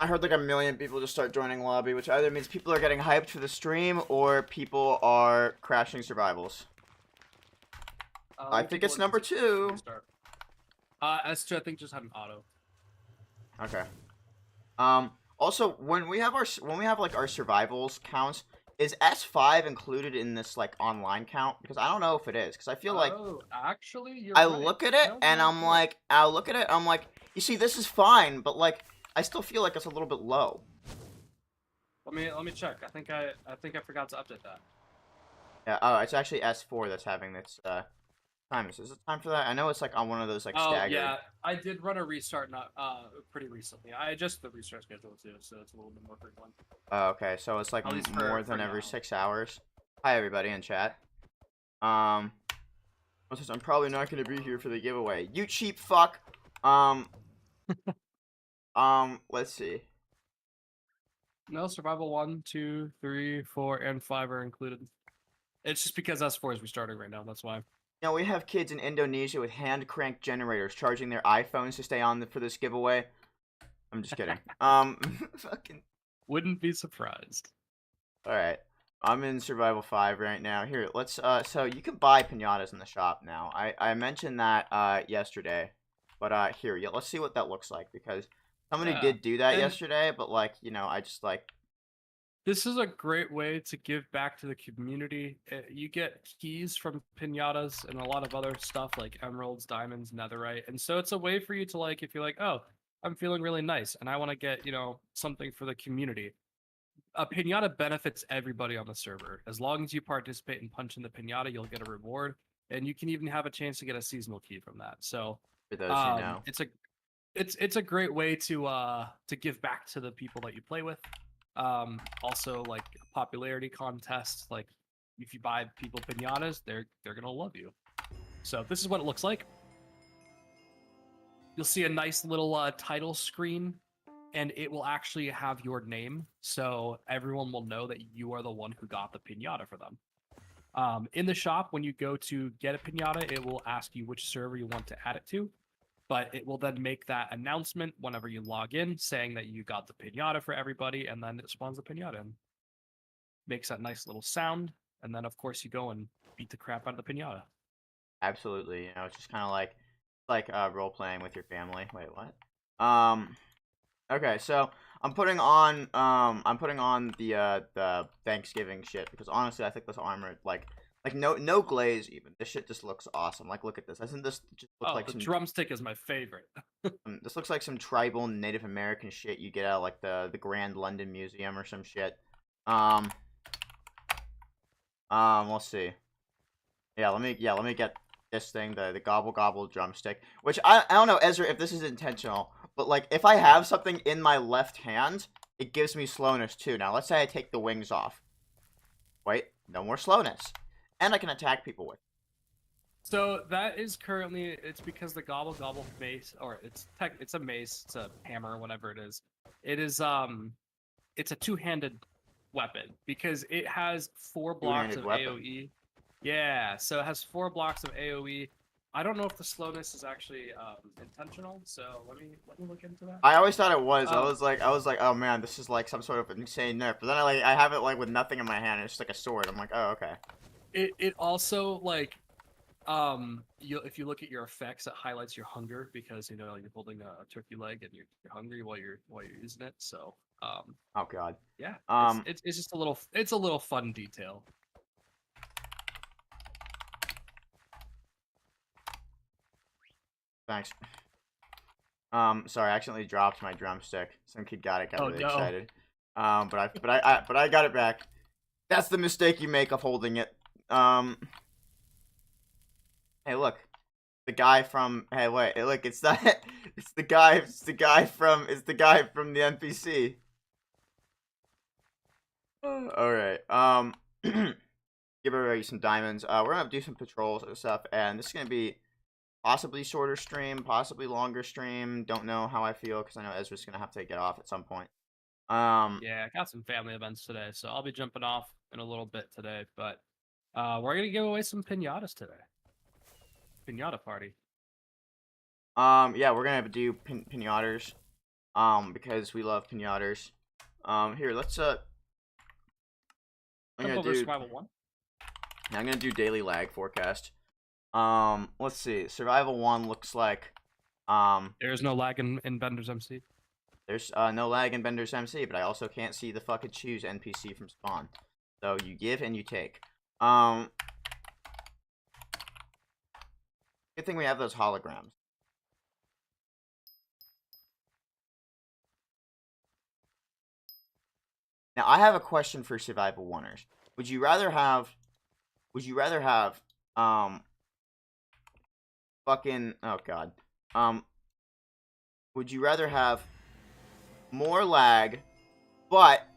I heard like a million people just start joining lobby, which either means people are getting hyped for the stream or people are crashing survivals. I We'll think take a it's look number to see if 2. we start. S2 I think just had an auto. Okay. Also, when we have like our survivals counts, is S5 included in this like online count? Because I don't know if it is. Because I feel like Oh, actually, you're I right. look at it I don't and know if it is. I'm like, you see, this is fine, but like, I still feel like it's a little bit low. Let me check. I think I forgot to update that. Yeah. Oh, it's actually S4 that's having this time. Is it time for that? I know it's like on one of those like Oh staggered. yeah, I did run a restart not pretty recently. I adjusted the restart schedule too, so it's a little bit more frequent. Oh, okay, so it's like At least more for than every now. 6 hours. Hi everybody in chat. Um, I'm probably not gonna be here for the giveaway. You cheap fuck. Um, let's see. No, survival 1, 2, 3, 4, and 5 are included. It's just because S4 is restarting right now. That's why. You know, we have kids in Indonesia with hand crank generators charging their iPhones to stay on for this giveaway. I'm just kidding. Fucking. Wouldn't be surprised. All right. I'm in survival 5 right now. Here, let's so you can buy pinatas in the shop now. I mentioned that yesterday. But here, yeah, let's see what that looks like because somebody Yeah, did do that and yesterday, but like, you know, I just like this is a great way to give back to the community. You get keys from pinatas and a lot of other stuff like emeralds, diamonds, netherite. And so it's a way for you to like, if you're like, oh, I'm feeling really nice and I want to get, something for the community. A pinata benefits everybody on the server. As long as you participate and punch in the pinata, you'll get a reward. And you can even have a chance to get a seasonal key from that. So for those who know. it's a great way to give back to the people that you play with. Also like popularity contests, like if you buy people pinatas, they're gonna love you. So this is what it looks like. You'll see a nice little title screen, and it will actually have your name, so everyone will know that you are the one who got the pinata for them. In the shop, when you go to get a pinata, it will ask you which server you want to add it to, but it will then make that announcement whenever you log in saying that you got the pinata for everybody, and then it spawns the pinata and makes that nice little sound. And then, of course, you go and beat the crap out of the pinata. Absolutely, you know, it's just kind of like role playing with your family. Wait, what? Okay, so I'm putting on the Thanksgiving shit because honestly I think this armor like no glaze even. This shit just looks awesome. Like look at this. I think this just looks Oh, like the some drumstick is my favorite. this looks like some tribal Native American shit you get out of like the Grand London Museum or some shit. Um let's see. Let me get this thing, the gobble gobble drumstick. Which I don't know, Ezra, if this is intentional, but like if I have something in my left hand, it gives me slowness too. Now let's say I take the wings off. Wait, no more slowness. And I can attack people with. So that is currently, it's because the gobble gobble mace, or it's a mace, it's a hammer, whatever it is. It is it's a two-handed weapon because it has 4 blocks Two-handed of weapon. AoE. Yeah, so it has 4 blocks of AoE. I don't know if the slowness is actually intentional, so let me look into that. I always thought it was. Um, I was like, oh man, this is like some sort of insane nerf. But then I have it like with nothing in my hand. It's just like a sword. I'm like, oh okay. it also like you if you look at your effects, it highlights your hunger because you're holding a turkey leg and you're hungry while you're using it. So Oh god. yeah, it's Um, it's it's just a little fun detail. thanks. Sorry, I accidentally dropped my drumstick. Some kid got Oh really no. excited. But I got it back. That's the mistake you make of holding it. Hey, look, the guy from. Hey, wait, hey, look, it's that. It's the guy from the NPC. All right. Give everybody some diamonds. We're gonna do some patrols and stuff, and this is gonna be possibly shorter stream, possibly longer stream. Don't know how I feel because I know Ezra's gonna have to get off at some point. Yeah, I got some family events today, so I'll be jumping off in a little bit today. But we're gonna give away some pinatas today. Pinata party. Yeah, we're gonna do pinatas. because we love pinatas. Here, let's I'm Jump gonna over do survival 1. I'm gonna do daily lag forecast. Let's see. Survival 1 looks like There's no lag in Bendersmc. there's no lag in Bendersmc, but I also can't see the fucking choose NPC from spawn. So you give and you take. Good thing we have those holograms. Now I have a question for survival oneers. Would you rather have fucking oh god. Would you rather have more lag but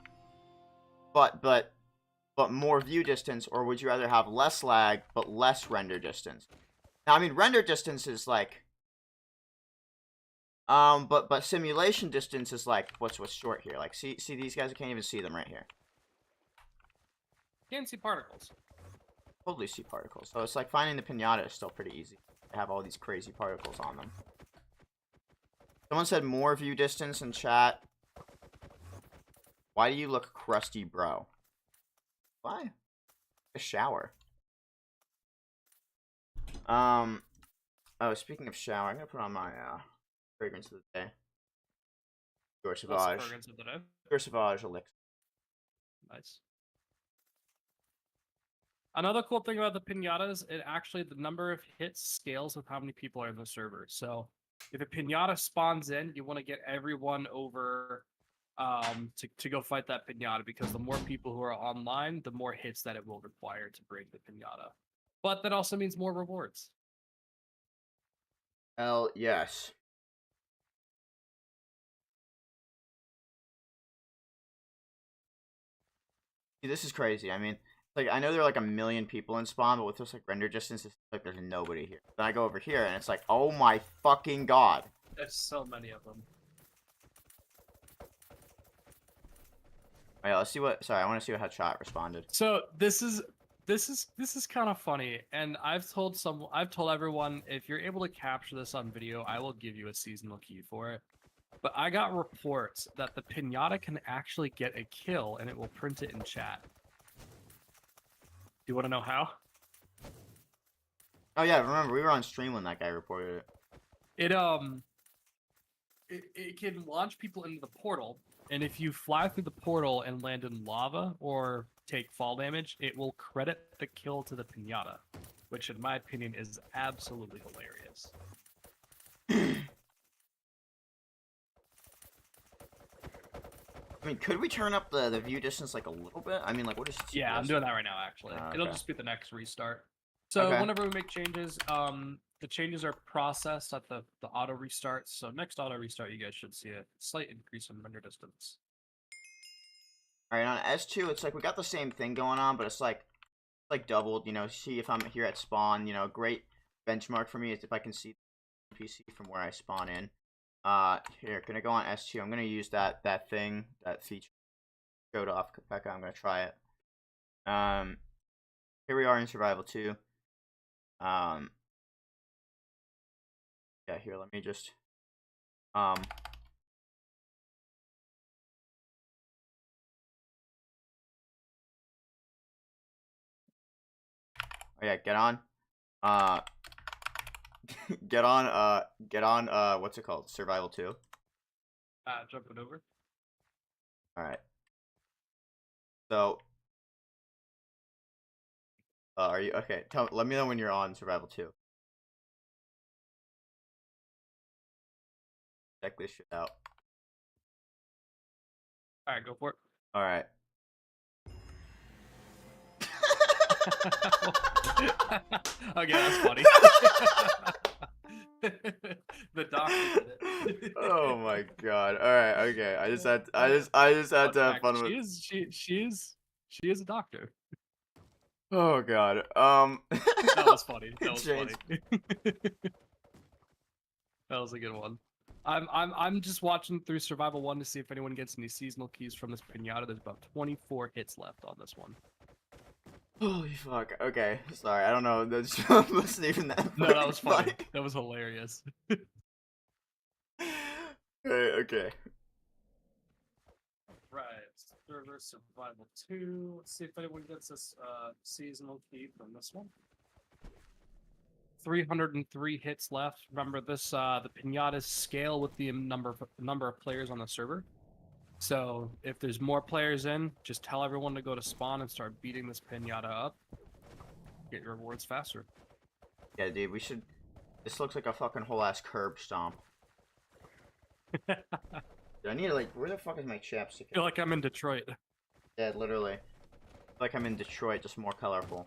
more view distance, or would you rather have less lag but less render distance? Now I mean render distance is like but simulation distance is like what's short here. Like see these guys, I can't even see them right here. Can't see particles. Totally see particles. So it's like finding the pinata is still pretty easy. They have all these crazy particles on them. Someone said more view distance in chat. Why do you look crusty, bro? Why? A shower. Oh, speaking of shower, I'm gonna put on my fragrance of the day. Pure What's the Sauvage. fragrance of the day? Pure Sauvage Elixir. Nice. Another cool thing about the pinatas, it actually, the number of hits scales with how many people are in the server. So if a pinata spawns in, you want to get everyone over to go fight that pinata, because the more people who are online, the more hits that it will require to break the pinata. But that also means more rewards. Hell yes. See, this is crazy. I mean, like I know there are like a million people in spawn, but with this like render distance, it's like there's nobody here. Then I go over here and it's like, oh my fucking god. There's so many of them. Oh, yeah, let's see what. Sorry, I want to see how chat responded. So this is kind of funny, and I've told everyone, if you're able to capture this on video, I will give you a seasonal key for it. But I got reports that the pinata can actually get a kill, and it will print it in chat. Do you want to know how? Oh yeah, remember we were on stream when that guy reported it. It can launch people into the portal, and if you fly through the portal and land in lava or take fall damage, it will credit the kill to the pinata, which in my opinion is absolutely hilarious. I mean, could we turn up the view distance like a little bit? I mean, like what is? Yeah, I'm doing that right now. Actually, it'll okay. just be the next restart. So Okay. whenever we make changes, the changes are processed at the auto restart. So next auto restart, you guys should see a slight increase in render distance. All right, on S2, it's like we got the same thing going on, but it's like doubled. You know, see if I'm here at spawn. You know, a great benchmark for me is if I can see the PC from where I spawn in. Here, gonna go on S2. I'm gonna use that feature. Showed off Becca. I'm gonna try it. Here we are in survival 2. Yeah, here, let me just oh yeah, get on get on what's it called, survival 2. Jump it over. All right, so are you okay? Let me know when you're on survival 2. Check this shit out. All right, go for it. All right. Okay, that's funny. The doctor did it. Oh my god. All right. Okay. I just had to have fun with. She is a doctor. Oh god. That was funny. That was Changed. funny. That was a good one. I'm just watching through Survival 1 to see if anyone gets any seasonal keys from this pinata. There's about 24 hits left on this one. Holy fuck. Okay. Sorry. I don't know. That's wasn't even that. No, that was funny. funny. That was hilarious. Okay. Right. Server survival 2. Let's see if anyone gets this seasonal key from this one. 303 hits left. Remember this the pinatas scale with the number of players on the server. So if there's more players in, just tell everyone to go to spawn and start beating this pinata up. Get your rewards faster. Yeah, dude, we should. This looks like a fucking whole ass curb stomp. Dude, I need to like. Where the fuck is my chapstick? I feel like I'm in Detroit. Yeah, literally. I feel like I'm in Detroit, just more colorful.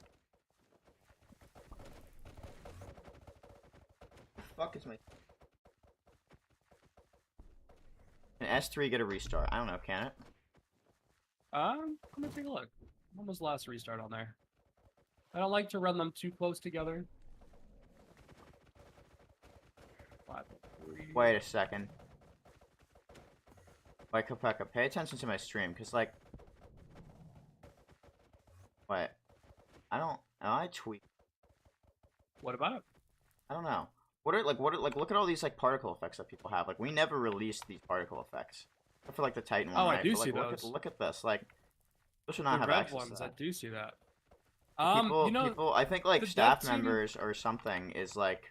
The fuck is my? Can S3 get a restart? I don't know. Can it? I'm gonna take a look. When was the last restart on there? I don't like to run them too close together. 503. Wait a second. Wait, Kopeka, pay attention to my stream, cause like. Wait. I don't. I tweet. What about it? I don't know. What are like look at all these like particle effects that people have. Like we never released these particle effects. Except for like the Titan one, Oh, right? I do But, like, see those. look at this. Like people should not The have red access ones, to I that. do see that. People You know, people I think like the staff dev team- members or something is like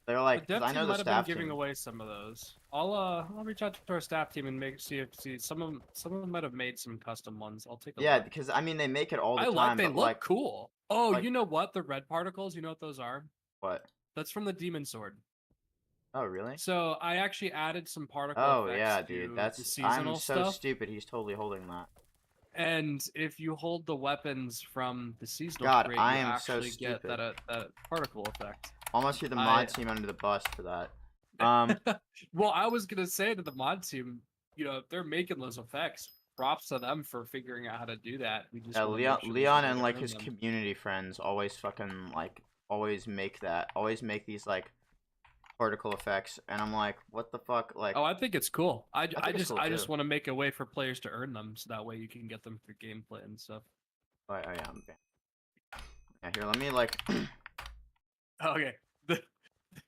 they're the like dev 'cause I team know the might have been staff giving team. away some of those. I'll reach out to our staff team and see some of them might have made some custom ones. I'll take a Yeah, look. because I mean they make it all the I like time, they but look like cool. Oh, like you know what? The red particles, you know what those are? what? That's from the demon sword. Oh really? So I actually added some particle Oh effects yeah, dude. to the I'm seasonal so stuff. stupid. He's totally holding that. And if you hold the weapons from the seasonal God, crate, I you am so actually get stupid. that particle effect. Almost threw the I mod team under the bus for that. well, I was gonna say to the mod team, you know, if they're making those effects, props to them for figuring out how to do that. We just Yeah, want to Leon, make sure there's a Leon way and to like earn his them. community friends always fucking like always make that, always make these like particle effects, and I'm like, what the fuck? Like, Oh, I think it's cool. I think it's cool I too. just want to make a way for players to earn them, so that way you can get them through gameplay and stuff. Oh yeah, I'm yeah. Here, let me like. Okay, the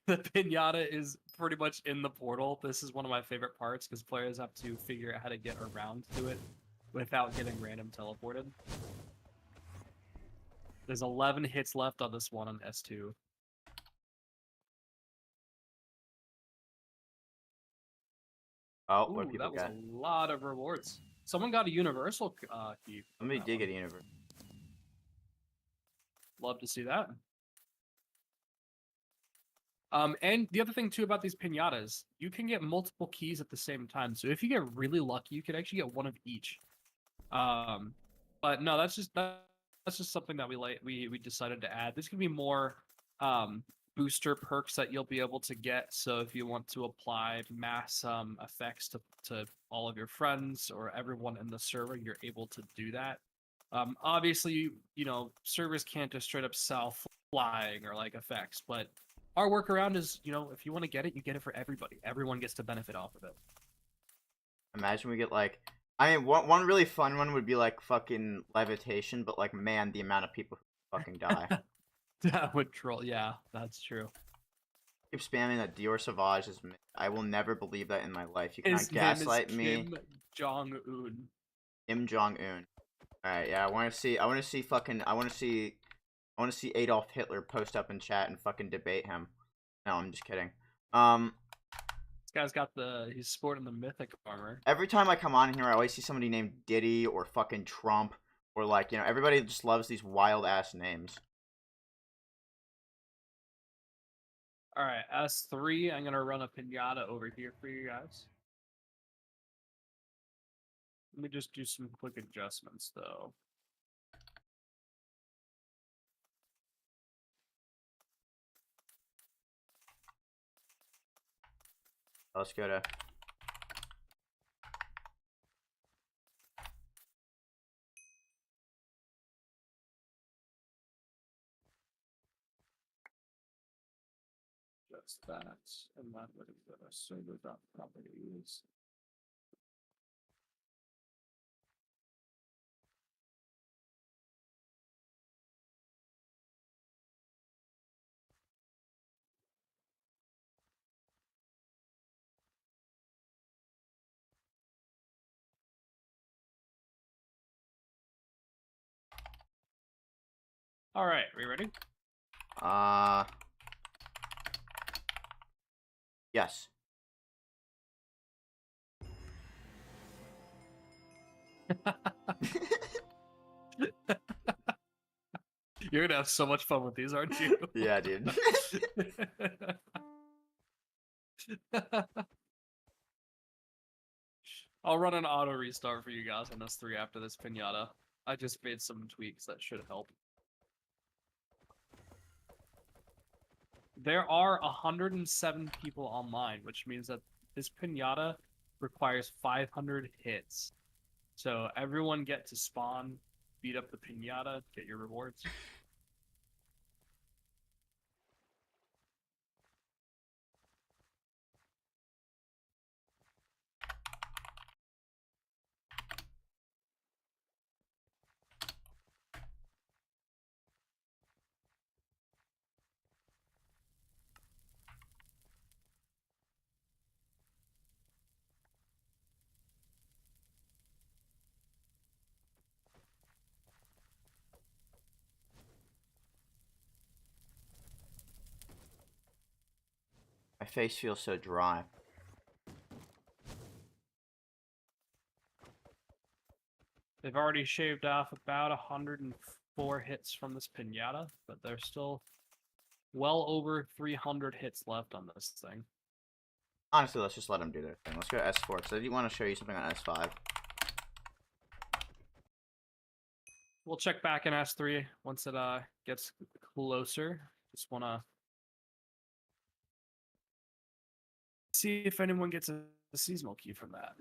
the pinata is pretty much in the portal. This is one of my favorite parts because players have to figure out how to get around to it without getting random teleported. There's 11 hits left on this one on S2. Oh, what do Ooh, people that was get? a lot of rewards. Someone got a universal key. Let me that dig one. at universe. Love to see that. And the other thing too about these pinatas, you can get multiple keys at the same time. So if you get really lucky, you can actually get one of each. But no, that's just something that we decided to add. There's gonna be more booster perks that you'll be able to get. So if you want to apply mass effects to all of your friends or everyone in the server, you're able to do that. Obviously, you know, servers can't just straight up sell flying or like effects, but our workaround is, you know, if you want to get it, you get it for everybody. Everyone gets to benefit off of it. Imagine we get like. I mean, one really fun one would be like fucking levitation, but like, man, the amount of people who fucking die. That would troll. Yeah, that's true. Keep spamming that Dior Sauvage is. I will never believe that in my life. You cannot His name is gaslight me. Kim Jong Un. Kim Jong Un. All right, yeah, I want to see. I want to see fucking. I want to see. I want to see Adolf Hitler post up in chat and fucking debate him. No, I'm just kidding. This guy's got he's sporting the mythic armor. Every time I come on here, I always see somebody named Diddy or fucking Trump or like, you know, everybody just loves these wild ass names. All right, S3. I'm gonna run a pinata over here for you guys. Let me just do some quick adjustments though. Let's go to. Just that, and that would go to server.properties. All right, are you ready? Yes. You're gonna have so much fun with these, aren't you? Yeah, dude. I'll run an auto restart for you guys on this 3 after this pinata. I just made some tweaks that should help. There are 107 people online, which means that this pinata requires 500 hits. So everyone get to spawn, beat up the pinata, get your rewards. My face feels so dry. They've already shaved off about 104 hits from this pinata, but there's still well over 300 hits left on this thing. Honestly, let's just let them do their thing. Let's go to S4, because I do want to show you something on S5. We'll check back in S3 once it gets closer. Just want to see if anyone gets a seasonal key from that.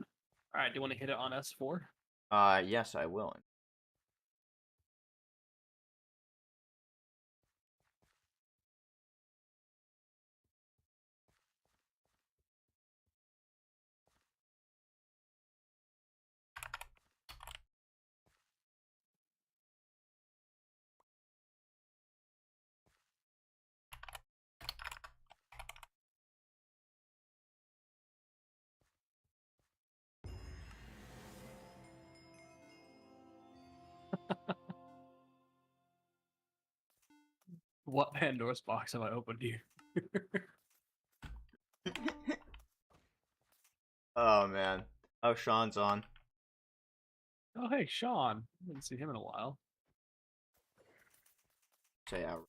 All right, do you want to hit it on S4? Yes, I will. What Pandora's box have I opened here? Oh, man. Oh, Sean's on. Oh, hey, Sean. I haven't seen him in a while. Say out.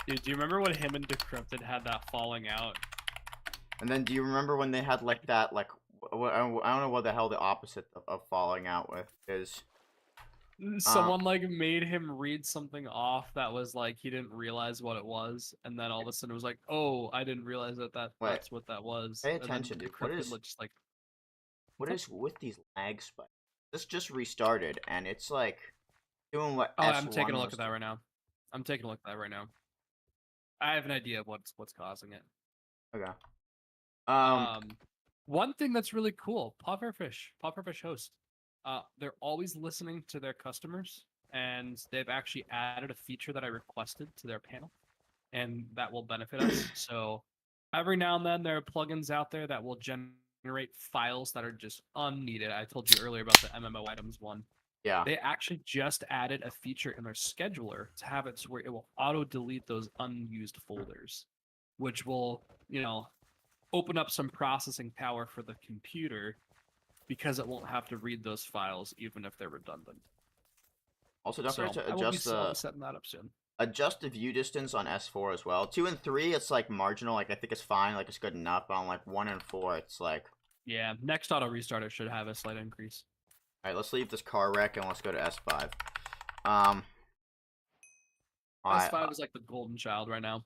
Dude, do you remember when him and Decrypted had that falling out? And then, do you remember when they had, like, that, like, I don't know what the hell the opposite of falling out with is. Someone like made him read something off that was like he didn't realize what it was, and then all of a sudden it was like, "Oh, I didn't realize that Wait, that's what that was." pay And then attention, dude. Decrypted looked just like, What "What's is with these lag spikes? This just restarted, and it's, like, doing what Oh, I'm S1 taking a look was at that doing. right now. I'm taking a look at that right now. I have an idea of what's causing it. Okay. One thing that's really cool, Pufferfish host. They're always listening to their customers, and they've actually added a feature that I requested to their panel, and that will benefit us. So every now and then there are plugins out there that will generate files that are just unneeded. I told you earlier about the MMO items one. Yeah. They actually just added a feature in their scheduler to have it so where it will auto delete those unused folders, which will, open up some processing power for the computer because it won't have to read those files even if they're redundant. Also, don't forget So to I'll be setting that up soon. adjust the view distance on S4 as well. 2 and 3, it's like marginal. Like I think it's fine. Like it's good enough. But on like 1 and 4, it's like. Yeah, next auto restart it should have a slight increase. All right, let's leave this car wreck and let's go to S5. Um. S5 is like the golden child right now.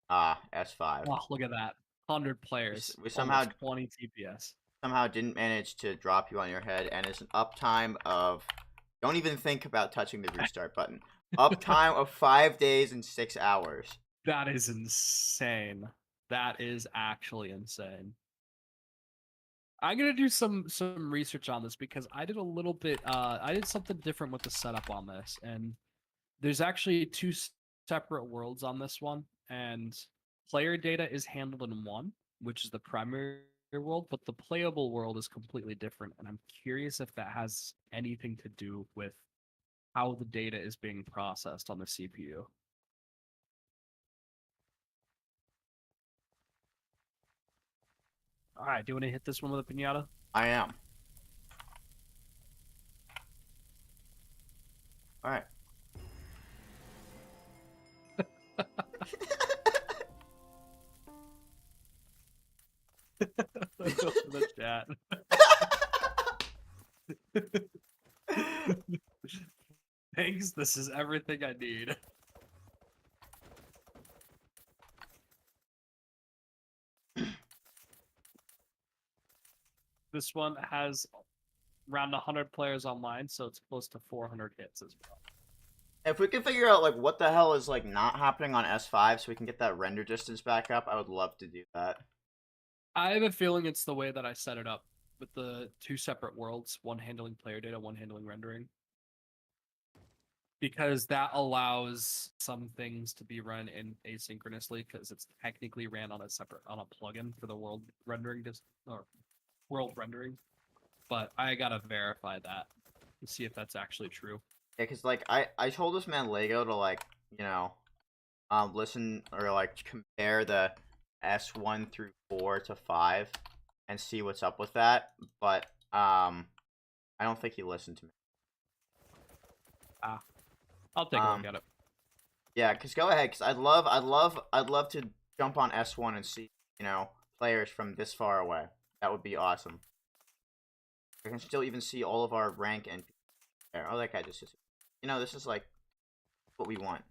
S5. Oh, look at that. 100 players. We Almost 20 TPS. somehow didn't manage to drop you on your head, and it's an uptime of. Don't even think about touching the restart button. Uptime of 5 days and 6 hours. That is insane. That is actually insane. I'm gonna do some research on this because I did a little bit. I did something different with the setup on this, and there's actually two separate worlds on this one, and player data is handled in one, which is the primary world, but the playable world is completely different, and I'm curious if that has anything to do with how the data is being processed on the CPU. All right, do you want to hit this one with a pinata? I am. All right. The chat. Thanks. This is everything I need. This one has around 100 players online, so it's close to 400 hits as well. If we can figure out like what the hell is like not happening on S5 so we can get that render distance back up, I would love to do that. I have a feeling it's the way that I set it up with the 2 separate worlds, one handling player data, one handling rendering. Because that allows some things to be run in asynchronously because it's technically ran on a plugin for the world rendering or world rendering. But I gotta verify that to see if that's actually true. Yeah, cause like I told this man Lego to like listen or like compare the S1 through 4 to 5 and see what's up with that, but I don't think he listened to me. I'll take a look at it. Yeah, cause go ahead, cause I'd love to jump on S1 and see players from this far away. That would be awesome. I can still even see all of our rank and there. Oh, that guy just this is like what we want.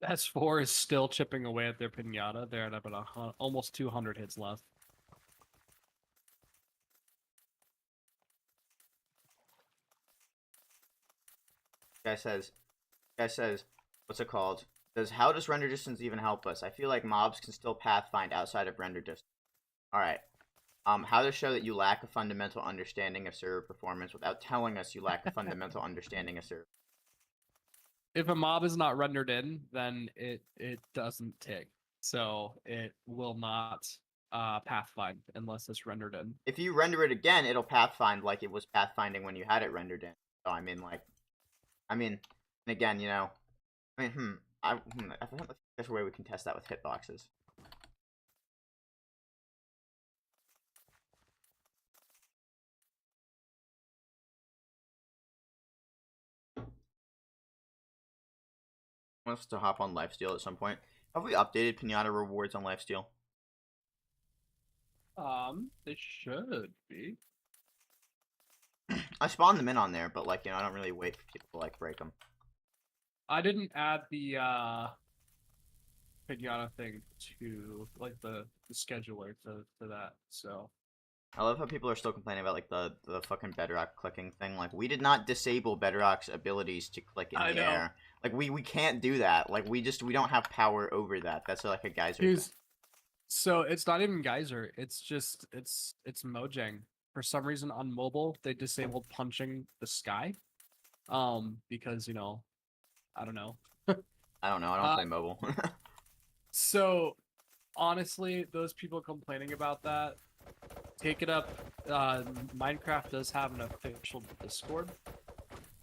S4 is still chipping away at their pinata. They're at about almost 200 hits left. Guy says, what's it called? Says, how does render distance even help us? I feel like mobs can still pathfind outside of render distance. Alright. How to show that you lack a fundamental understanding of server performance without telling us you lack a fundamental understanding of server. If a mob is not rendered in, then it doesn't tick. So it will not pathfind unless it's rendered in. If you render it again, it'll pathfind like it was pathfinding when you had it rendered in. So I mean, and again, I think there's a way we can test that with hitboxes. Want us to hop on Lifesteal at some point. Have we updated Pinata rewards on Lifesteal? They should be. I spawned them in on there, but I don't really wait for people to break them. I didn't add the pinata thing to the scheduler to that, so I love how people are still complaining about the fucking Bedrock clicking thing. We did not disable Bedrock's abilities to click in the air. We can't do that. We don't have power over that. That's a geyser thing. So it's not even geyser. It's just it's Mojang. For some reason on mobile they disabled punching the sky. Because I don't know. I don't know. I don't play mobile. So honestly, those people complaining about that, take it up. Minecraft does have an official Discord.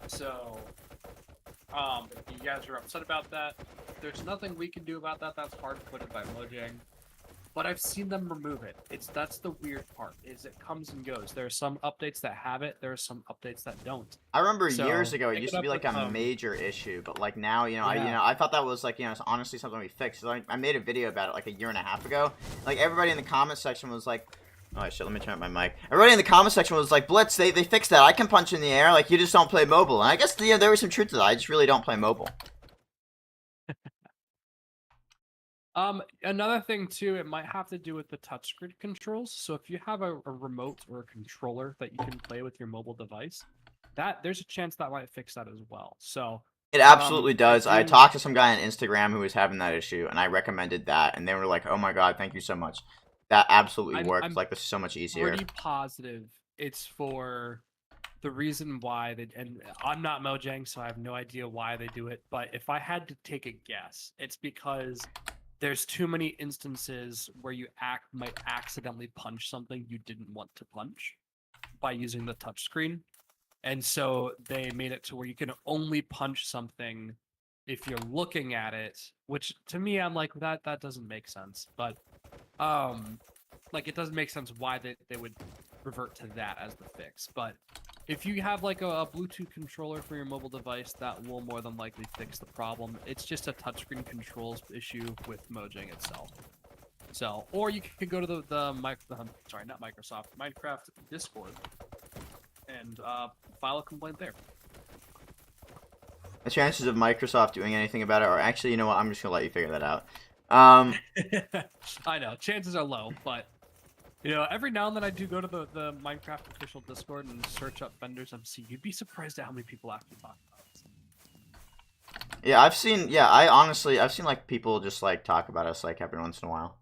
So if you guys are upset about that, there's nothing we can do about that. That's hard put by Mojang. But I've seen them remove it. That's the weird part, is it comes and goes. There are some updates that have it, there are some updates that don't. I remember years ago it used to be a major issue, but now I thought that was it's honestly something we fixed. I made a video about it a year and a half ago. Everybody in the comment section was like, oh shit, let me turn up my mic. Everybody in the comment section was like, Blitz, they fixed that. I can punch in the air. You just don't play mobile. And I guess there was some truth to that. I just really don't play mobile. Another thing too, it might have to do with the touchscreen controls. So if you have a remote or a controller that you can play with your mobile device, there's a chance that might fix that as well. So it absolutely does. I talked to some guy on Instagram who was having that issue, and I recommended that, and they were like, "Oh my god, thank you so much." That absolutely works. This is so much easier. Pretty positive it's for the reason why and I'm not Mojang, so I have no idea why they do it. But if I had to take a guess, it's because there's too many instances where you might accidentally punch something you didn't want to punch by using the touchscreen. And so they made it to where you can only punch something if you're looking at it, which to me I'm like that doesn't make sense. But like it doesn't make sense why they would revert to that as the fix. But if you have like a Bluetooth controller for your mobile device, that will more than likely fix the problem. It's just a touchscreen controls issue with Mojang itself. So, or you could go to not Microsoft, Minecraft Discord, and file a complaint there. The chances of Microsoft doing anything about it are actually, you know what? I'm just gonna let you figure that out. I know chances are low, but you know, every now and then I do go to the Minecraft official Discord and search up Bendersmc. You'd be surprised at how many people actually talk about it. Yeah, I've seen like people just like talk about us like every once in a while.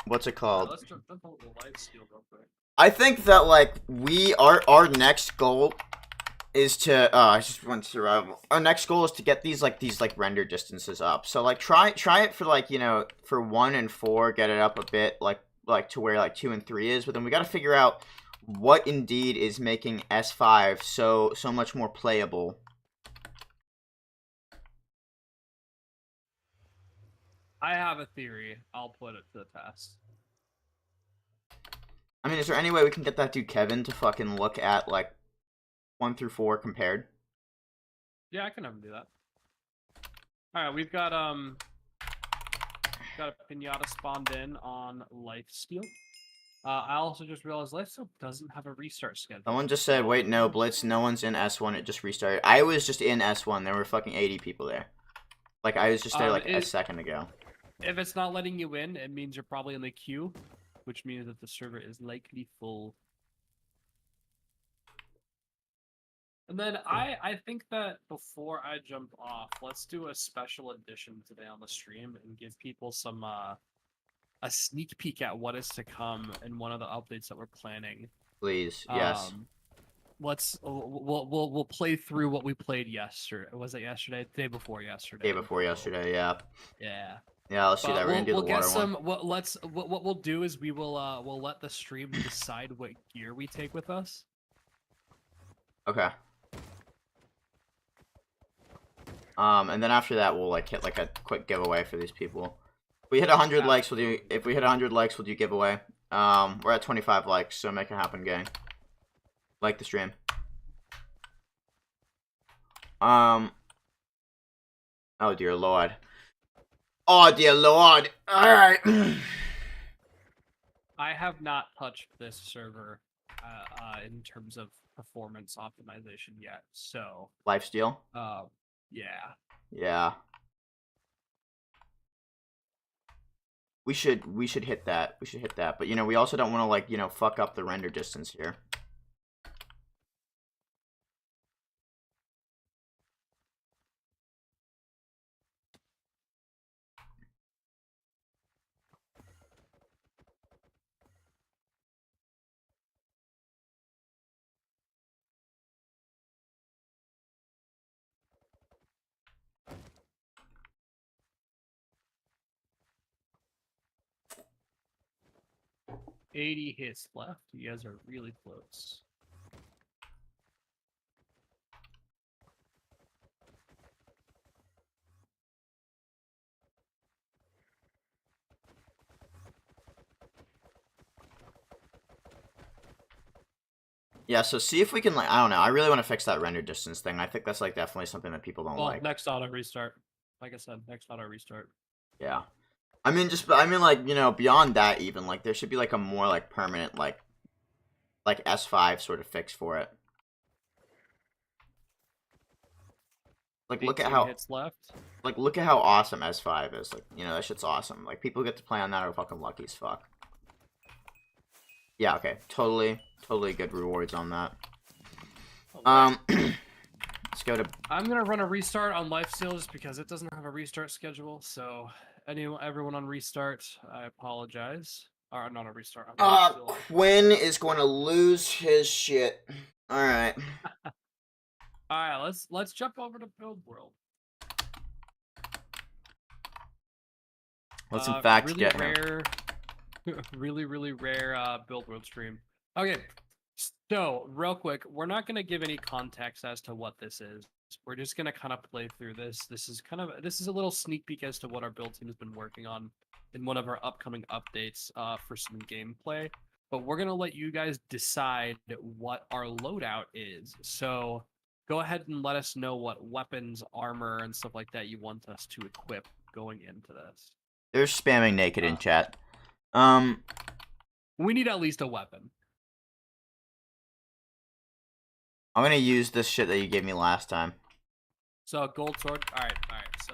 What's it called? Let's jump on the Lifesteal real quick. I think that like our next goal is to I just went survival. Our next goal is to get these render distances up. So like try it for like, you know, for 1 and 4, get it up a bit like to where like 2 and 3 is, but then we got to figure out what indeed is making S5 so much more playable. I have a theory. I'll put it to the test. I mean, is there any way we can get that dude Kevin to fucking look at like 1 through 4 compared? Yeah, I can have him do that. All right, we've got a Pinata spawned in on Lifesteal. I also just realized Lifesteal doesn't have a restart schedule. Someone just said, wait, no, Blitz, no one's in S1, it just restarted. I was just in S1, there were fucking 80 people there. Like, I was just there like a second ago. If it's not letting you in, it means you're probably in the queue, which means that the server is likely full. And then I think that before I jump off, let's do a special edition today on the stream and give people some a sneak peek at what is to come in one of the updates that we're planning. Please, yes. We'll play through what we played yesterday. Was it yesterday? Day before yesterday. Day before yesterday, yeah. Yeah. Yeah, let's do that. We're gonna do the water one. What we'll do is we'll let the stream decide what gear we take with us. Okay. And then after that, we'll like hit like a quick giveaway for these people. If we hit 100 likes, we'll do. If we hit 100 likes, we'll do giveaway. We're at 25 likes, so make it happen, gang. Like the stream. Oh dear lord. Oh dear lord. All right. I have not touched this server in terms of performance optimization yet, so Lifesteal. yeah. Yeah. We should hit that. We should hit that. But you know, we also don't want to like, you know, fuck up the render distance here. $80 hits left. You guys are really close. Yeah, so see if we can like, I don't know. I really want to fix that render distance thing. I think that's like definitely something that people don't like. Next auto restart. Like I said, next auto restart. Yeah. I mean like, you know, beyond that even like there should be like a more like permanent like S5 sort of fix for it. Like look at how hits left. Like look at how awesome S5 is. Like, you know, that shit's awesome. Like people who get to play on that are fucking lucky as fuck. Yeah, okay. Totally good rewards on that. Let's go to... I'm gonna run a restart on Lifesteal just because it doesn't have a restart schedule, so everyone on restart, I apologize. Or not a restart. Quinn is going to lose his shit. Alright. Alright, let's jump over to Build World. Let's in fact really get him. rare, really rare build world stream. Okay, so real quick, we're not gonna give any context as to what this is. We're just gonna kind of play through this. This is a little sneak peek as to what our build team has been working on in one of our upcoming updates for some gameplay. But we're gonna let you guys decide what our loadout is. So go ahead and let us know what weapons, armor, and stuff like that you want us to equip going into this. They're spamming naked in chat. We need at least a weapon. I'm gonna use this shit that you gave me last time. So gold sword. All right. So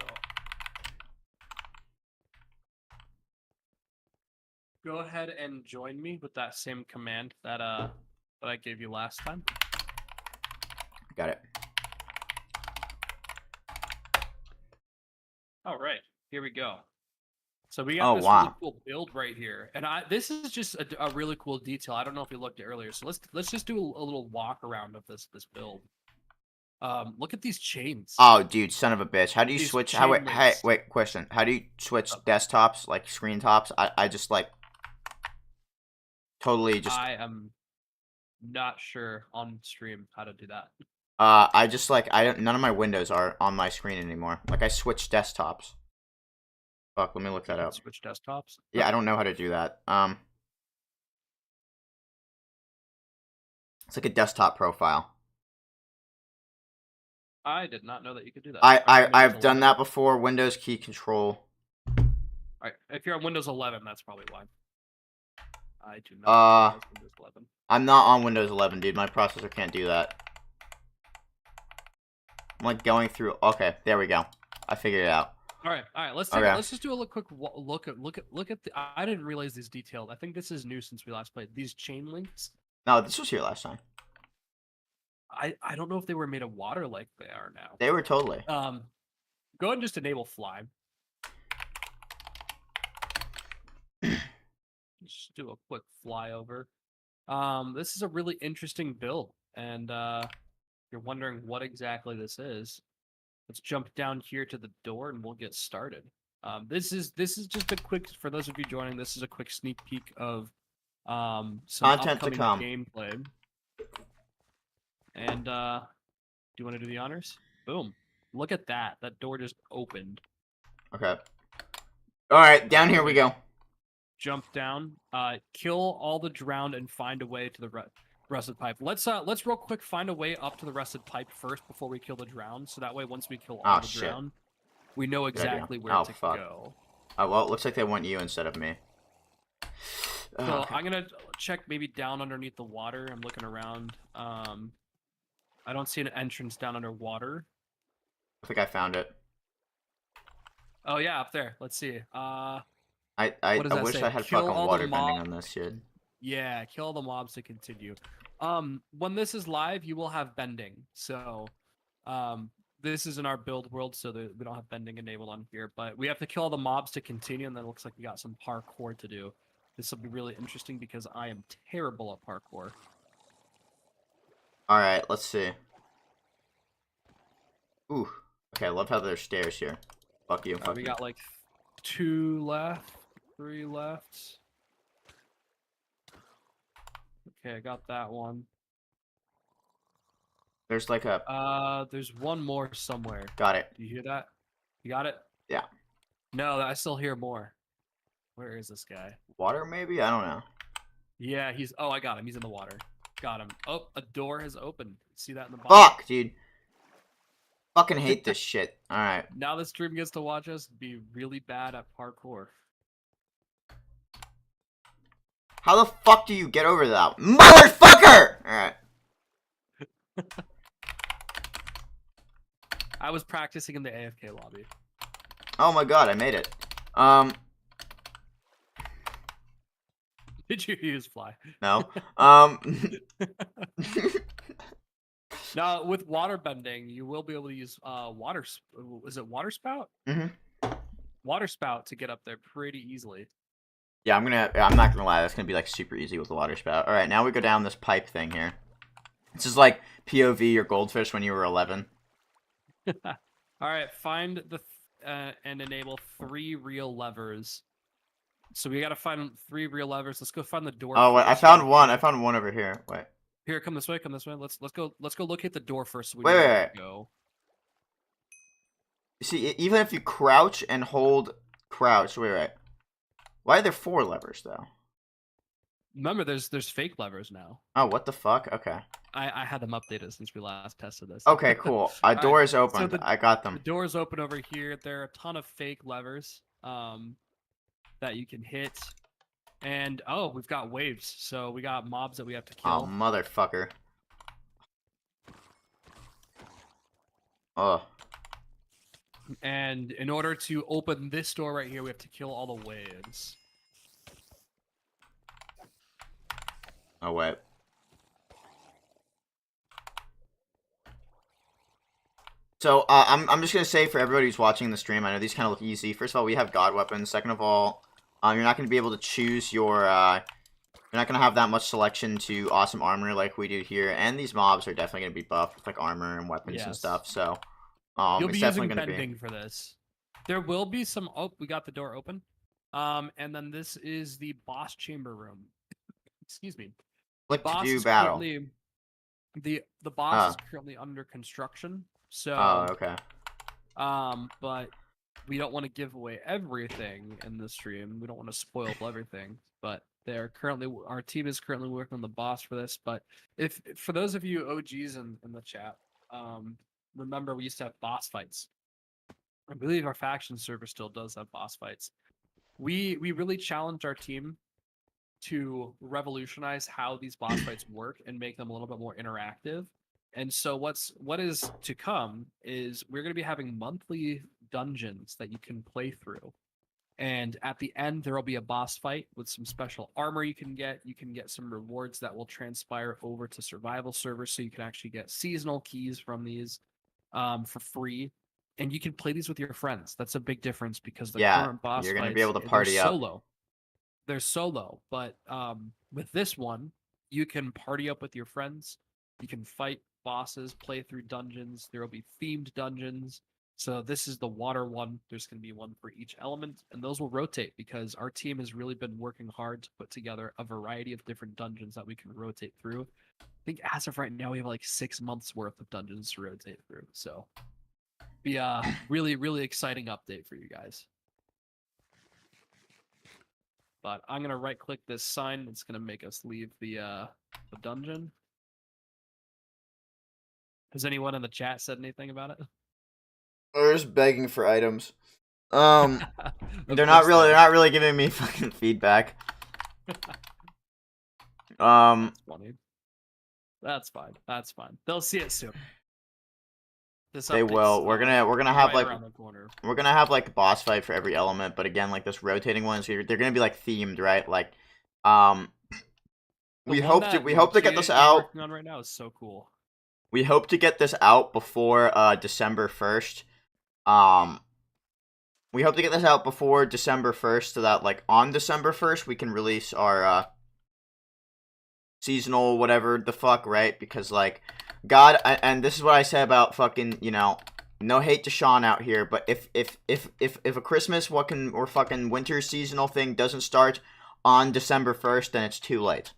go ahead and join me with that same command that I gave you last time. Got it. All right, here we go. So we got this really cool build right here, and this is just a really cool detail. I don't know if you looked at earlier, so let's just do a little walk around of this build. Look at these chains. Oh, dude, son of a bitch! How do you These switch? Wait, question. How do you switch desktops, like screen tops? I just like totally just. I am not sure on stream how to do that. I just like none of my windows are on my screen anymore. Like I switched desktops. Fuck, let me look that up. Switch desktops? Yeah, I don't know how to do that. It's like a desktop profile. I did not know that you could do that. I've done that before. Windows key control. Alright, if you're on Windows 11, that's probably why. I do not know Windows 11. I'm not on Windows 11, dude. My processor can't do that. I'm like going through. Okay, there we go. I figured it out. All right. Let's just do a quick look at the. I didn't realize these detailed. I think this is new since we last played. These chain links. No, this was here last time. I don't know if they were made of water like they are now. They were totally. Go ahead and just enable fly. Just do a quick flyover. This is a really interesting build, and you're wondering what exactly this is. Let's jump down here to the door and we'll get started. This is just a quick, for those of you joining, this is a quick sneak peek of some content to come. Gameplay. And do you want to do the honors? Boom. Look at that. That door just opened. Okay. Alright, down here we go. Jump down, kill all the drowned and find a way to the rusted pipe. Let's real quick find a way up to the rusted pipe first before we kill the drowned. So that way, once we kill all the drowned, we know exactly where to go. Oh well, it looks like they want you instead of me. So okay. I'm gonna check maybe down underneath the water. I'm looking around. I don't see an entrance down underwater. I think I found it. Oh yeah, up there. Let's see. I wish I had fucking water bending on this shit. Yeah, kill all the mobs to continue. When this is live, you will have bending. So, this is in our build world, so we don't have bending enabled on here. But we have to kill all the mobs to continue, and then it looks like we got some parkour to do. This will be really interesting because I am terrible at parkour. All right, let's see. Ooh, okay. I love how there's stairs here. Fuck you. Fuck we you. got like 2 left, 3 left. Okay, I got that one. There's like a... there's one more somewhere. Got it. Do you hear that? You got it? Yeah. No, I still hear more. Where is this guy? Water, maybe? I don't know. Yeah, he's... Oh, I got him. He's in the water. Got him. Oh, a door has opened. See that in the bottom? Fuck, dude. Fucking hate this shit. Alright. Now the stream gets to watch us be really bad at parkour. How the fuck do you get over that? Motherfucker! Alright. I was practicing in the AFK lobby. Oh my god, I made it. Did you use fly? No. Now, with water bending, you will be able to use water... Is it water spout? Mm-hmm. Water spout to get up there pretty easily. Yeah, I'm not gonna lie, that's gonna be like super easy with the water spout. Alright, now we go down this pipe thing here. This is like POV or goldfish when you were 11. Alright, find and enable 3 real levers. So we gotta find 3 real levers. Let's go find the door. Oh wait, I first. found one. I found one over here. Wait. Here, come this way. Come this way. Let's go. Let's go locate the door first. So we Wait, know wait, where wait. to go. You see, even if you crouch and hold crouch, wait. Why are there 4 levers though? Remember, there's fake levers now. Oh, what the fuck? Okay. I had them updated since we last tested this. Okay, cool. Door Alright, is open. I got the them. door is open over here. There are a ton of fake levers that you can hit. And oh, we've got waves. So we got mobs that we have to Oh, kill. motherfucker. Oh. And in order to open this door right here, we have to kill all the waves. Oh, wait. So, I'm just gonna say for everybody who's watching the stream, I know these kind of look easy. First of all, we have god weapons. Second of all, you're not gonna be able to choose your, you're not gonna have that much selection to awesome armor like we do here. And these mobs are definitely gonna be buffed with, like, armor and weapons and stuff, so... You'll it's be definitely using gonna bending for this. There will be some... Oh, we got the door open. And then this is the boss chamber room. Excuse me. Click to Boss do is battle. currently... The boss is currently under construction. So... Oh, okay. But we don't want to give away everything in the stream. We don't want to spoil everything. But our team is currently working on the boss for this. But if for those of you OGs in the chat, remember we used to have boss fights. I believe our faction server still does have boss fights. We really challenged our team to revolutionize how these boss fights work and make them a little bit more interactive. And so what is to come is we're going to be having monthly dungeons that you can play through. And at the end, there will be a boss fight with some special armor you can get. You can get some rewards that will transpire over to survival servers, so you can actually get seasonal keys from these for free. And you can play these with your friends. That's a big difference because the current boss you're gonna fights, be able to party up. They're solo, but with this one, you can party up with your friends. You can fight bosses, play through dungeons. There will be themed dungeons. So this is the water one. There's going to be one for each element, and those will rotate because our team has really been working hard to put together a variety of different dungeons that we can rotate through. I think as of right now, we have like 6 months worth of dungeons to rotate through. So be a really, really exciting update for you guys. But I'm gonna right-click this sign. It's gonna make us leave the dungeon. Has anyone in the chat said anything about it? They're just begging for items. They're not really giving me fucking feedback. That's funny. That's fine. That's fine. They'll see it soon. They will. We're gonna have right like we're gonna have like a boss fight for every element, but again, like this rotating ones, they're gonna be like themed, right? Like, we hope to get this out. Working on right now is so cool. We hope to get this out before December 1st. We hope to get this out before December 1st, so that like on December 1st we can release our seasonal whatever the fuck, right? Because like God, and this is what I said about fucking, you know, no hate to Sean out here, but if a Christmas or fucking winter seasonal thing doesn't start on December 1st, then it's too late.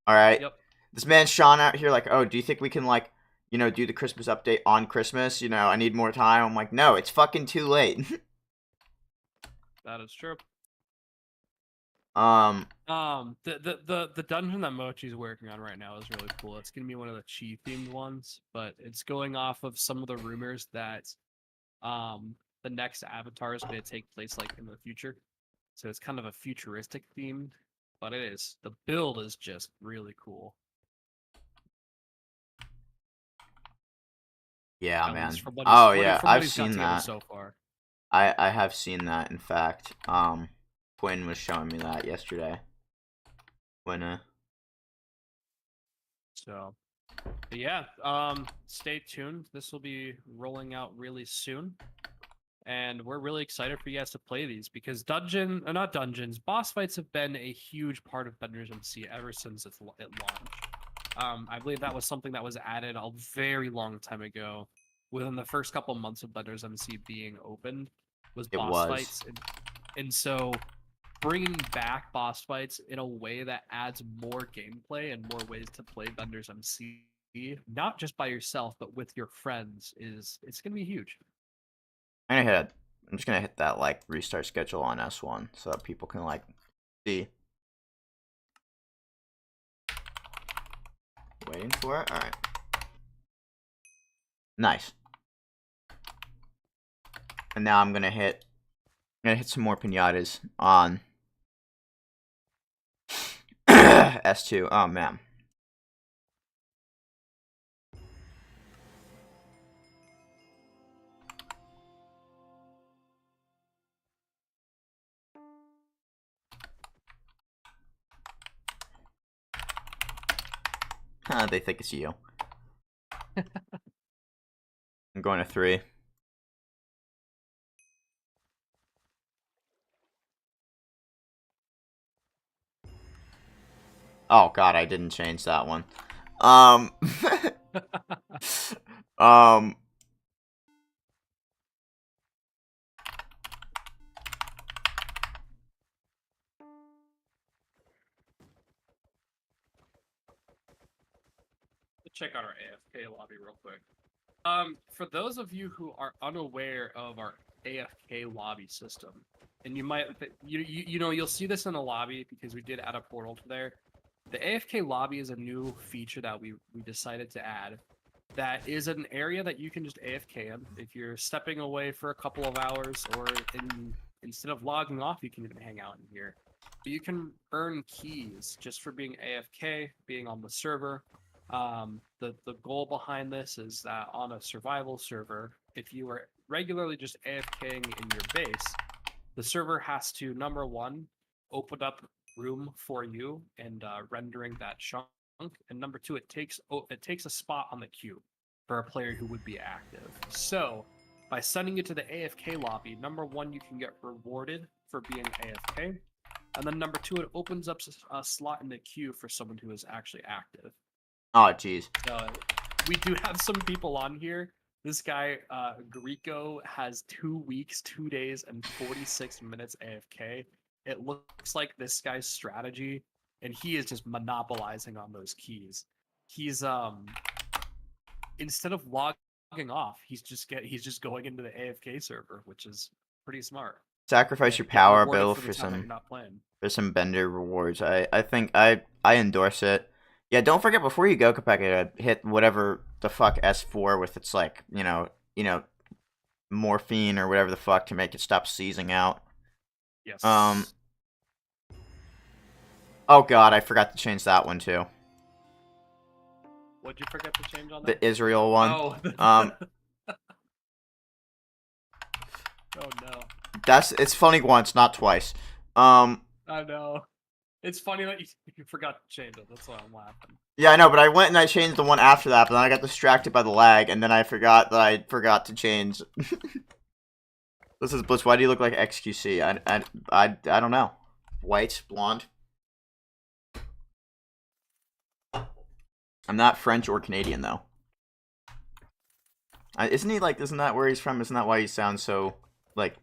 All right. Yep. This man Sean out here like, oh, do you think we can like, you know, do the Christmas update on Christmas? You know, I need more time. I'm like, no, it's fucking too late. That is true. The dungeon that Mochi's working on right now is really cool. It's gonna be one of the Chi themed ones, but it's going off of some of the rumors that the next avatar is gonna take place like in the future. So it's kind of a futuristic themed, but the build is just really cool. Yeah, man. Oh yeah, I've seen that so far. I have seen that. In fact, Quinn was showing me that yesterday. So, but yeah, stay tuned. This will be rolling out really soon, and we're really excited for you guys to play these because boss fights have been a huge part of Bendersmc ever since it launched. I believe that was something that was added a very long time ago within the first couple months of Bendersmc being open was It boss was. fights, and so bringing back boss fights in a way that adds more gameplay and more ways to play Bendersmc, not just by yourself but with your friends, it's gonna be huge. I'm just gonna hit that like restart schedule on S1 so that people can like see. Waiting for it. All right. Nice. And now I'm gonna hit some more pinatas on S2. Oh man. They think it's you. I'm going to 3. Oh god, I didn't change that one. Um Check out our AFK lobby real quick. For those of you who are unaware of our AFK lobby system, and you might you know you'll see this in the lobby because we did add a portal to there. The AFK lobby is a new feature that we decided to add. That is an area that you can just AFK in if you're stepping away for a couple of hours, or instead of logging off, you can even hang out in here. But you can earn keys just for being AFK, being on the server. The goal behind this is that on a survival server, if you are regularly just AFKing in your base, the server has to, number one, open up room for you and rendering that chunk, and number two, it takes a spot on the queue for a player who would be active. So by sending you to the AFK lobby, number one, you can get rewarded for being AFK, and then number two, it opens up a slot in the queue for someone who is actually active. Oh jeez. We do have some people on here. This guy, Greco, has 2 weeks, 2 days, and 46 minutes AFK. It looks like this guy's strategy, and he is just monopolizing on those keys. He's instead of logging off, he's just going into the AFK server, which is pretty smart. Sacrifice your Get power rewarded bill for the for time that some you're not playing. Bender rewards. I think I endorse it. Yeah, don't forget before you go, Kopeka, hit whatever the fuck S4 with its like, you know, morphine or whatever the fuck to make it stop seizing out. Yes. Oh god, I forgot to change that one too. What'd you forget to change on that? The Israel one. Oh. Um. Oh no. It's funny once, not twice. I know. It's funny that you forgot to change it. That's why I'm laughing. Yeah, I know, but I went and I changed the one after that, but then I got distracted by the lag, and then I forgot to change. This is Blitz. Why do you look like XQC? I don't know. White, blonde. I'm not French or Canadian though. Isn't he like? Isn't that where he's from? Isn't that why he sounds so like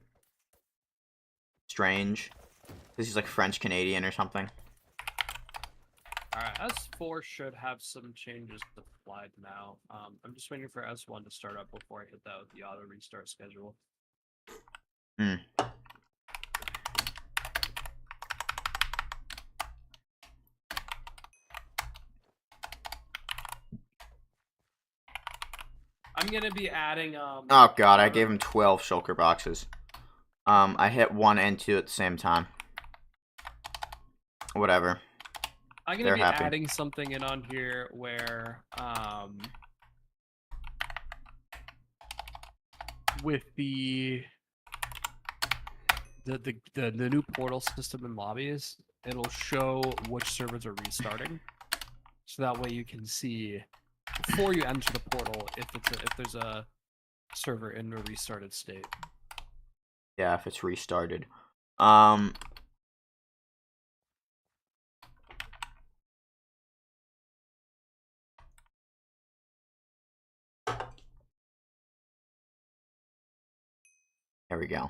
strange? Because he's like French Canadian or something. Alright, S4 should have some changes applied now. I'm just waiting for S1 to start up before I hit that with the auto restart schedule. Hmm. I'm gonna be adding Oh god, I gave him 12 shulker boxes. I hit 1 and 2 at the same time. Whatever. I'm gonna be adding something in on here where with the new portal system in lobbies, it'll show which servers are restarting, so that way you can see before you enter the portal if there's a server in a restarted state. Yeah, if it's restarted. There we go.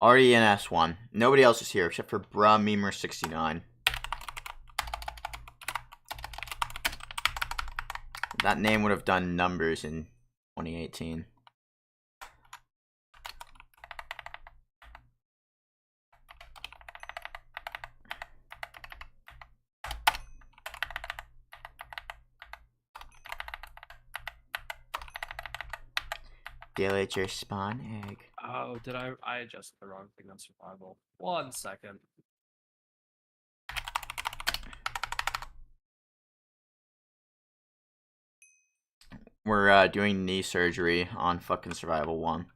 Already in S1. Nobody else is here except for Memer69. That name would have done numbers in 2018. Delete your spawn egg. Oh, did I adjusted the wrong thing on survival? 1 second. We're doing knee surgery on fucking survival 1.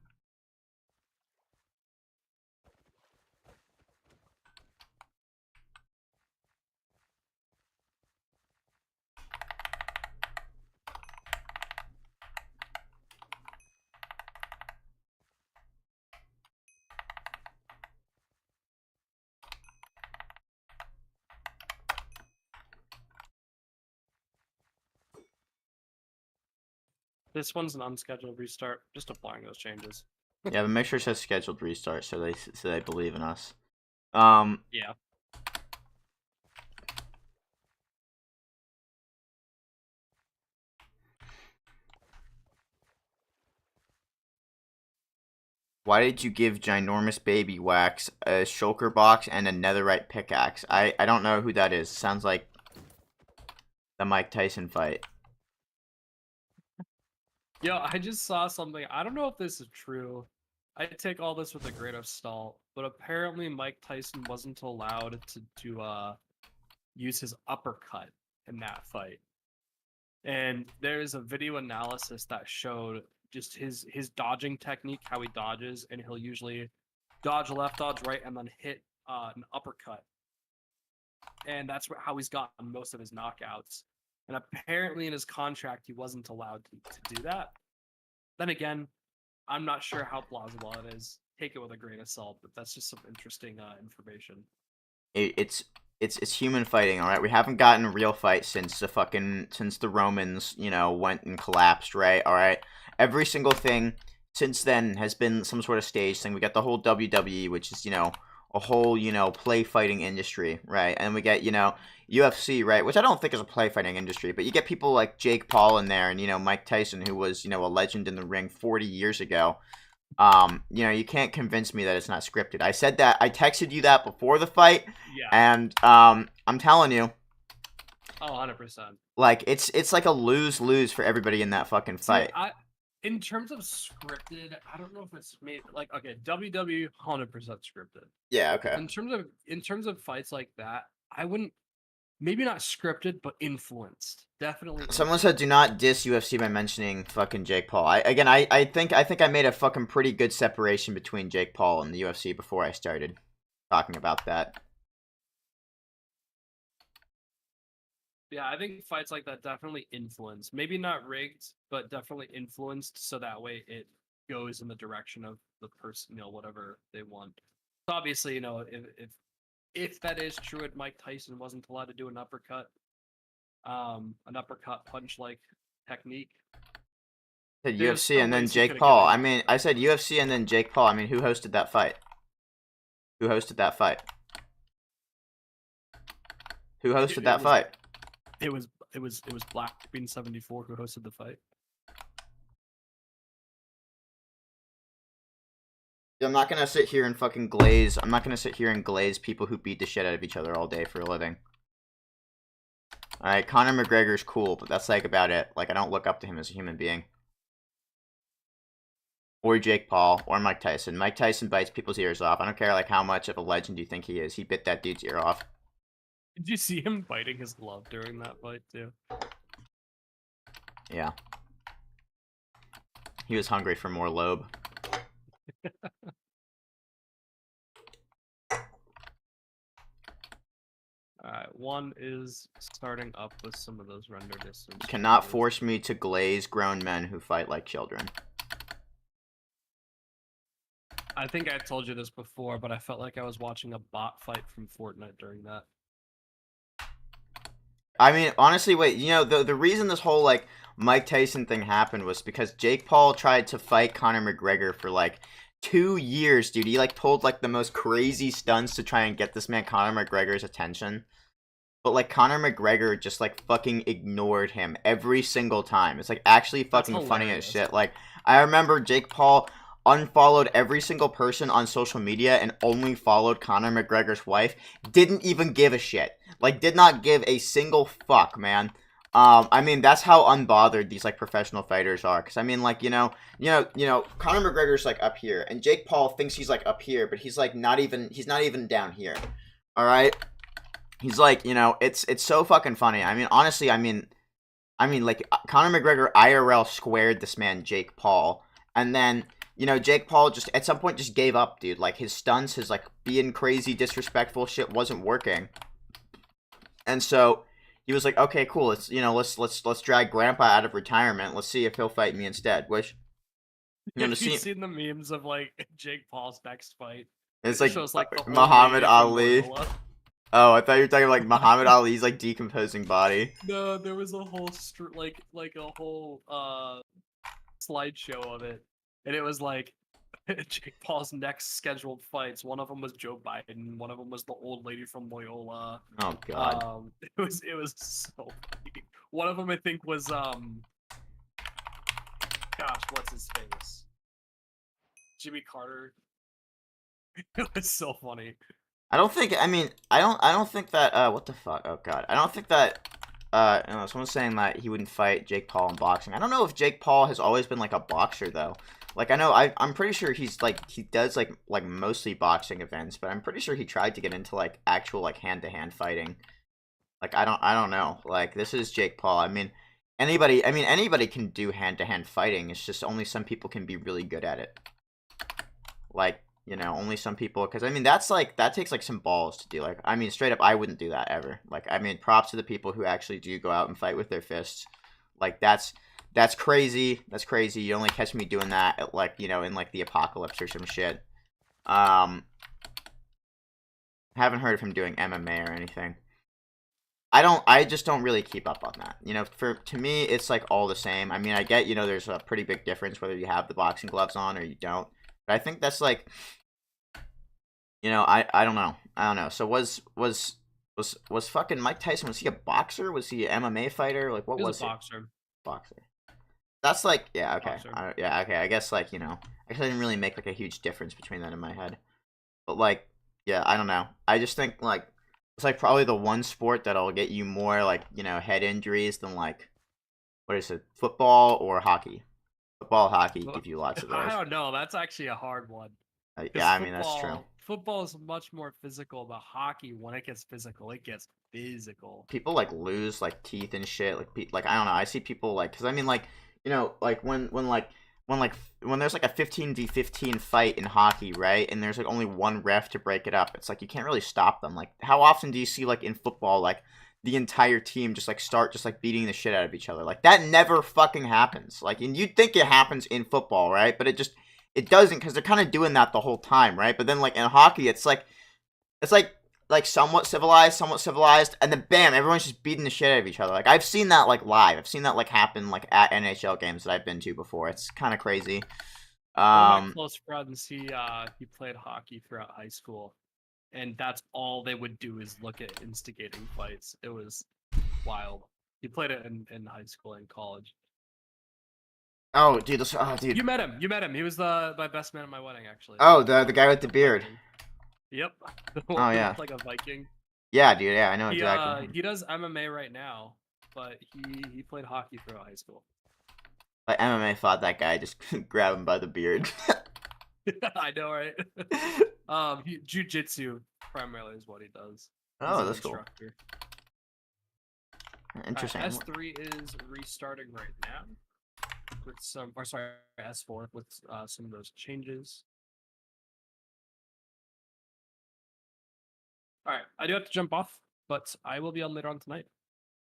This one's an unscheduled restart. Just applying those changes. Yeah, but make sure it says scheduled restart so they believe in us. Yeah. Why did you give Ginormous Baby Wax a shulker box and a netherite pickaxe? I don't know who that is. Sounds like the Mike Tyson fight. Yo, I just saw something. I don't know if this is true. I take all this with a grain of salt, but apparently Mike Tyson wasn't allowed to use his uppercut in that fight. And there's a video analysis that showed just his dodging technique, how he dodges, and he'll usually dodge left, dodge right, and then hit an uppercut. And that's how he's gotten most of his knockouts. And apparently in his contract, he wasn't allowed to do that. Then again, I'm not sure how plausible it is. Take it with a grain of salt, but that's just some interesting information. It's human fighting, all right. We haven't gotten a real fight since the Romans, went and collapsed, right? All right. Every single thing since then has been some sort of stage thing. We got the whole WWE, which is a whole play fighting industry, right? And we get UFC, right? Which I don't think is a play fighting industry, but you get people like Jake Paul in there, and Mike Tyson, who was a legend in the ring 40 years ago. You can't convince me that it's not scripted. I said that. I texted you that before the fight. Yeah. And I'm telling you. Oh, 100%. Like it's like a lose-lose for everybody in that fucking fight. See, in terms of scripted, I don't know if it's made like okay, WWE 100% scripted. Yeah, okay. In terms of fights like that, I wouldn't maybe not scripted, but influenced. Definitely. Someone said do not diss UFC by mentioning fucking Jake Paul. I think I made a fucking pretty good separation between Jake Paul and the UFC before I started talking about that. Yeah, I think fights like that definitely influence. Maybe not rigged, but definitely influenced so that way it goes in the direction of the person, whatever they want. So obviously, if that is true, and Mike Tyson wasn't allowed to do an uppercut punch like technique. I said UFC and then Jake Paul. I mean, I said UFC and then Jake Paul. I mean, who hosted that fight? Who hosted that fight? Who hosted that fight? It was Black Bean 74 who hosted the fight. I'm not gonna sit here and fucking glaze. I'm not gonna sit here and glaze people who beat the shit out of each other all day for a living. Alright, Conor McGregor's cool, but that's like about it. Like, I don't look up to him as a human being. Or Jake Paul, or Mike Tyson. Mike Tyson bites people's ears off. I don't care like how much of a legend you think he is. He bit that dude's ear off. Did you see him biting his glove during that fight too? Yeah. He was hungry for more lobe. Alright, one is starting up with some of those render distance. You cannot force me to glaze grown men who fight like children. I think I told you this before, but I felt like I was watching a bot fight from Fortnite during that. I mean, honestly, wait, the reason this whole, like, Mike Tyson thing happened was because Jake Paul tried to fight Conor McGregor for, like, 2 years, dude. He like pulled like the most crazy stunts to try and get this man Conor McGregor's attention. But like Conor McGregor just like fucking ignored him every single time. It's like actually That's fucking funny as hilarious. shit. Like I remember Jake Paul unfollowed every single person on social media and only followed Conor McGregor's wife. Didn't even give a shit. Like did not give a single fuck, man. I mean that's how unbothered these like professional fighters are. Cause I mean like Conor McGregor's like up here, and Jake Paul thinks he's like up here, but he's like not even down here. All right. He's like, it's so fucking funny. I mean, honestly, like Conor McGregor IRL squared this man Jake Paul, and then Jake Paul just at some point just gave up, dude. Like his stunts, his like being crazy, disrespectful shit wasn't working, and so he was like, okay, cool. Let's drag Grandpa out of retirement. Let's see if he'll fight me instead. Which Have you seen the memes of like Jake Paul's next fight? it's It like shows like the old Muhammad lady from Ali. Loyola. Oh, I thought you were talking like Muhammad Ali's like decomposing body. No, there was a whole like a whole slideshow of it, and it was like Jake Paul's next scheduled fights. One of them was Joe Biden. One of them was the old lady from Loyola. Oh god. It was so funny. One of them I think was gosh, what's his face? Jimmy Carter. It was so funny. I don't think that what the fuck? Oh god. I don't think that someone's saying that he wouldn't fight Jake Paul in boxing. I don't know if Jake Paul has always been like a boxer though. Like I know I'm pretty sure he's like he does like mostly boxing events, but I'm pretty sure he tried to get into like actual like hand-to-hand fighting. Like I don't know. Like this is Jake Paul. Anybody can do hand-to-hand fighting. It's just only some people can be really good at it. Like only some people, because that takes like some balls to do. Like straight up I wouldn't do that ever. Like props to the people who actually do go out and fight with their fists. Like that's crazy. You only catch me doing that at like in like the apocalypse or some shit. Haven't heard of him doing MMA or anything. I just don't really keep up on that. To me it's like all the same. I get there's a pretty big difference whether you have the boxing gloves on or you don't. But I think that's like I don't know. So was fucking Mike Tyson, was he a boxer? Was he an MMA fighter? Like what was he? Boxer. Boxer. That's like yeah, okay. Boxer. Yeah, okay. I guess like, I guess I didn't really make like a huge difference between that in my head. But like, yeah, I don't know. I just think like it's like probably the one sport that'll get you more like, head injuries than like what is it? Football or hockey. Football, hockey give you lots of those. I don't know. That's actually a hard one. Yeah, that's true. Football is much more physical, but hockey, when it gets physical, it gets physical. People like lose like teeth and shit. Like I don't know. I see people like, because like when there's like a 15v15 fight in hockey, right? And there's like only one ref to break it up. It's like you can't really stop them. Like how often do you see like in football like the entire team just like start just like beating the shit out of each other? Like that never fucking happens. Like, and you'd think it happens in football, right? But it doesn't, because they're kind of doing that the whole time, right? But then like in hockey it's like somewhat civilized, and then bam, everyone's just beating the shit out of each other. Like I've seen that like live. I've seen that like happen like at NHL games that I've been to before. It's kind of crazy. One of my close friends, he played hockey throughout high school, and that's all they would do is look at instigating fights. It was wild. He played it in high school and college. Oh, dude, dude. You met him. He was my best man at my wedding, actually. Oh, the guy with the beard. Yep. Oh yeah. Like a Viking. Yeah, dude. Yeah, I know exactly. He does MMA right now, but he played hockey throughout high school. Like MMA fought that guy, just grab him by the beard. I know, right? Jiu-jitsu primarily is what he does. Oh, that's cool. Interesting. S3 is restarting right now with S4 with some of those changes. All right, I do have to jump off, but I will be on later on tonight.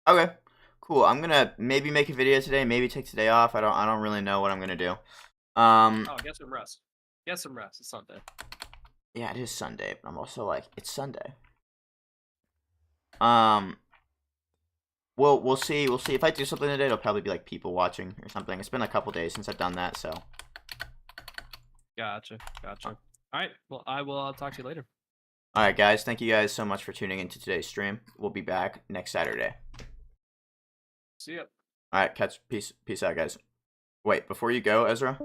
Okay, cool. I'm gonna maybe make a video today, maybe take today off. I don't really know what I'm gonna do. Get some rest. Get some rest. It's Sunday. Yeah, it is Sunday, but I'm also like, it's Sunday. We'll see. We'll see if I do something today. It'll probably be like people watching or something. It's been a couple days since I've done that, so Gotcha. All right. Well, I will talk to you later. All right, guys. Thank you guys so much for tuning into today's stream. We'll be back next Saturday. See ya. All right, peace out, guys. Wait, before you go, Ezra.